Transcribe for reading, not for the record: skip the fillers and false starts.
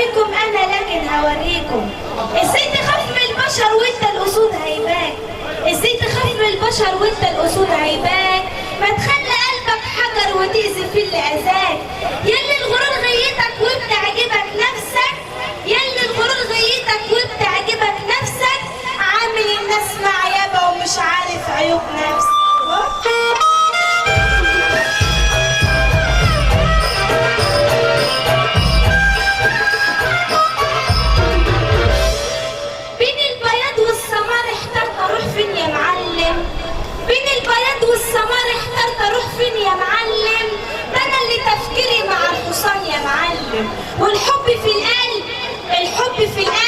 فيكم انا لكن هوريكم ازاي تخاف من البشر وانت الاسود هيباك. ازاي تخاف من البشر وانت الاسود هيباك. ما تخلي قلبك حجر وتأذي في اللي اذاك. يلي الغرور غيتك وبتعجبك نفسك. يلي الغرور غيتك وبتعجبك نفسك. عامل الناس معيبة ومش عارف عيوب نفسك. بين البياض والسمار احترت اروح فين يا معلم. بين البياض والسمار احترت اروح فين يا معلم. ده انا اللي تفكيري مع الحصان يا معلم. والحب في القلب. الحب في القلب